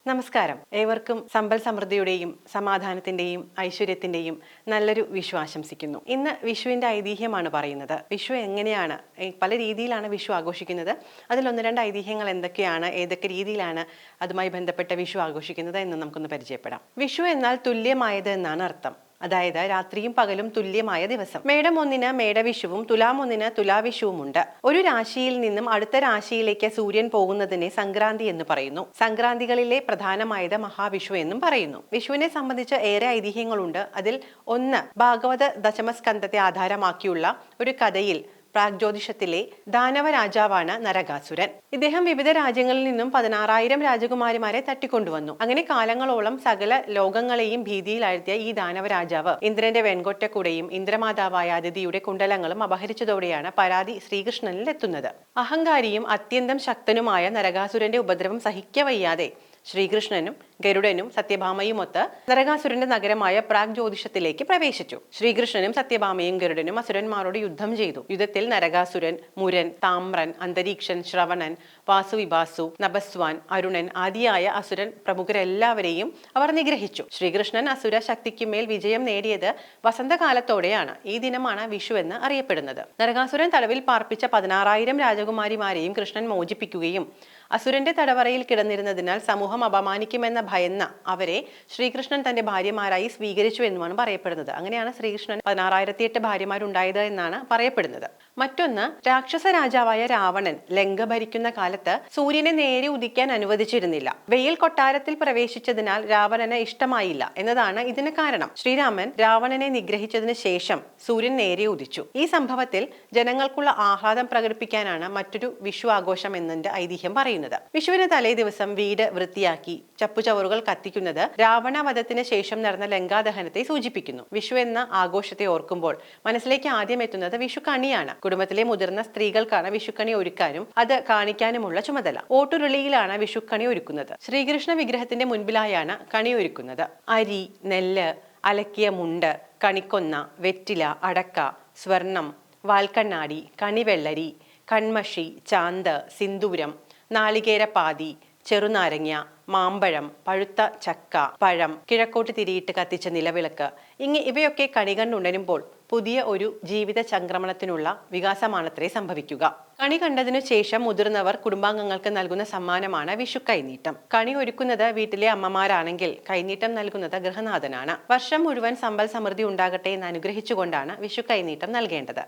നമസ്കാരം. ഏവർക്കും സമ്പൽ സമൃദ്ധിയുടെയും സമാധാനത്തിന്റെയും ഐശ്വര്യത്തിന്റെയും നല്ലൊരു വിഷു ആശംസിക്കുന്നു. ഇന്ന് വിഷുവിന്റെ ഐതിഹ്യമാണ് പറയുന്നത്. വിഷു എങ്ങനെയാണ്, പല രീതിയിലാണ് വിഷു ആഘോഷിക്കുന്നത്. അതിൽ ഒന്ന് രണ്ട് ഐതിഹ്യങ്ങൾ എന്തൊക്കെയാണ്, ഏതൊക്കെ രീതിയിലാണ് അതുമായി ബന്ധപ്പെട്ട വിഷു ആഘോഷിക്കുന്നത് എന്ന് നമുക്കൊന്ന് പരിചയപ്പെടാം. വിഷു എന്നാൽ തുല്യമായത് എന്നാണ് അർത്ഥം. അതായത് രാത്രിയും പകലും തുല്യമായ ദിവസം. മേടം 1 മേടവിഷുവും തുലാം 1 തുലാവിഷുവുമുണ്ട്. ഒരു രാശിയിൽ നിന്നും അടുത്ത രാശിയിലേക്ക് സൂര്യൻ പോകുന്നതിനെ സംക്രാന്തി എന്ന് പറയുന്നു. സംക്രാന്തികളിലെ പ്രധാനമായത് മഹാവിഷു എന്നും പറയുന്നു. വിഷുവിനെ സംബന്ധിച്ച് ഏറെ ഐതിഹ്യങ്ങളുണ്ട്. അതിൽ ഒന്ന് ഭാഗവത ദശമസ്കന്ധത്തെ ആധാരമാക്കിയുള്ള ഒരു കഥയിൽ പ്രാഗ്ജ്യോതിഷത്തിലെ ദാനവ രാജാവാണ് നരകാസുരൻ. ഇദ്ദേഹം വിവിധ രാജ്യങ്ങളിൽ നിന്നും 16,000 രാജകുമാരിമാരെ തട്ടിക്കൊണ്ടുവന്നു. അങ്ങനെ കാലങ്ങളോളം സകല ലോകങ്ങളെയും ഭീതിയിലാഴ്ത്തിയ ഈ ദാനവ രാജാവ് ഇന്ദ്രന്റെ വെൺകൊറ്റക്കുടയും ഇന്ദ്രമാതാവായ അതിഥിയുടെ കുണ്ടലങ്ങളും അപഹരിച്ചതോടെയാണ് പരാതി ശ്രീകൃഷ്ണനിൽ എത്തുന്നത്. അഹങ്കാരിയും അത്യന്തം ശക്തനുമായ നരകാസുരന്റെ ഉപദ്രവം സഹിക്കവയ്യാതെ ശ്രീകൃഷ്ണനും ഗരുഡനും സത്യഭാമയുമൊത്ത് നരകാസുരന്റെ നഗരമായ പ്രാഗ്ജ്യോതിഷത്തിലേക്ക് പ്രവേശിച്ചു. ശ്രീകൃഷ്ണനും സത്യഭാമയും ഗരുഡനും അസുരന്മാരോട് യുദ്ധം ചെയ്തു. യുദ്ധത്തിൽ നരകാസുരൻ, മുരൻ, താമ്രൻ, അന്തരീക്ഷൻ, ശ്രവണൻ, വാസുവിഭാസു, നഭസ്വാൻ, അരുണൻ ആദിയായ അസുരൻ പ്രമുഖരെല്ലാവരെയും അവർ നിഗ്രഹിച്ചു. ശ്രീകൃഷ്ണൻ അസുര ശക്തിക്കുമേൽ വിജയം നേടിയത് വസന്തകാലത്തോടെയാണ്. ഈ ദിനമാണ് വിഷു എന്ന് അറിയപ്പെടുന്നത്. നരകാസുരൻ തടവിൽ പാർപ്പിച്ച 16,000 രാജകുമാരിമാരെയും കൃഷ്ണൻ മോചിപ്പിക്കുകയും അസുരന്റെ തടവറയിൽ കിടന്നിരുന്നതിനാൽ സമൂഹം അപമാനിക്കുമെന്ന ഭയന്ന അവരെ ശ്രീകൃഷ്ണൻ തന്റെ ഭാര്യമാരായി സ്വീകരിച്ചു എന്നുമാണ് പറയപ്പെടുന്നത്. അങ്ങനെയാണ് ശ്രീകൃഷ്ണൻ 16,008 ഭാര്യമാരുണ്ടായത് എന്നാണ് പറയപ്പെടുന്നത്. മറ്റൊന്ന്, രാക്ഷസ രാജാവായ രാവണൻ ലങ്ക ഭരിക്കുന്ന കാലത്ത് സൂര്യനെ നേരെ ഉദിക്കാൻ അനുവദിച്ചിരുന്നില്ല. വെയിൽ കൊട്ടാരത്തിൽ പ്രവേശിച്ചതിനാൽ രാവണന് ഇഷ്ടമായില്ല എന്നതാണ് ഇതിന് കാരണം. ശ്രീരാമൻ രാവണനെ നിഗ്രഹിച്ചതിന് ശേഷം സൂര്യൻ നേരെ ഉദിച്ചു. ഈ സംഭവത്തിൽ ജനങ്ങൾക്കുള്ള ആഹ്ലാദം പ്രകടിപ്പിക്കാനാണ് മറ്റൊരു വിഷു ആഘോഷം എന്നതിന്റെ ഐതിഹ്യം പറയുന്നത്. വിഷുവിന് തലേ ദിവസം വീട് വൃത്തിയാക്കി ചപ്പുചവറുകൾ കത്തിക്കുന്നത് രാവണവധത്തിന് ശേഷം നടന്ന ലങ്കാദഹനത്തെ സൂചിപ്പിക്കുന്നു. വിഷു എന്ന ആഘോഷത്തെ ഓർക്കുമ്പോൾ മനസ്സിലേക്ക് ആദ്യം എത്തുന്നത് വിഷുക്കണിയാണ്. കുടുംബത്തിലെ മുതിർന്ന സ്ത്രീകൾക്കാണ് വിഷുക്കണി ഒരുക്കാനും അത് കാണിക്കാനുമുള്ള ചുമതല. ഓട്ടുരുളിയിലാണ് വിഷുക്കണി ഒരുക്കുന്നത്. ശ്രീകൃഷ്ണ വിഗ്രഹത്തിന്റെ മുൻപിലായാണ് കണി ഒരുക്കുന്നത്. അരി, നെല്ല്, അലക്കിയ മുണ്ട്, കണിക്കൊന്ന, വെറ്റില, അടക്ക, സ്വർണം, വാൽക്കണ്ണാടി, കണിവെള്ളരി, കൺമഷി, ചാന്ത്, സിന്ദൂരം, നാളികേരപ്പാതി, ചെറുനാരങ്ങ, മാമ്പഴം, പഴുത്ത ചക്ക, പഴം, കിഴക്കോട്ട് തിരിയിട്ട് കത്തിച്ച നിലവിളക്ക് ഇവയൊക്കെ കണി കണ്ടുണരുമ്പോൾ പുതിയ ഒരു ജീവിത സംക്രമണത്തിനുള്ള വികാസമാണത്രേ സംഭവിക്കുക. കണി കണ്ടതിനു ശേഷം മുതിർന്നവർ കുടുംബാംഗങ്ങൾക്ക് നൽകുന്ന സമ്മാനമാണ് വിഷു കൈനീട്ടം. കണി ഒരുക്കുന്നത് വീട്ടിലെ അമ്മമാരാണെങ്കിൽ കൈനീട്ടം നൽകുന്നത് ഗൃഹനാഥനാണ്. വർഷം മുഴുവൻ സമ്പൽ സമൃദ്ധി ഉണ്ടാകട്ടെ എന്ന് അനുഗ്രഹിച്ചുകൊണ്ടാണ് വിഷു കൈനീട്ടം നൽകേണ്ടത്.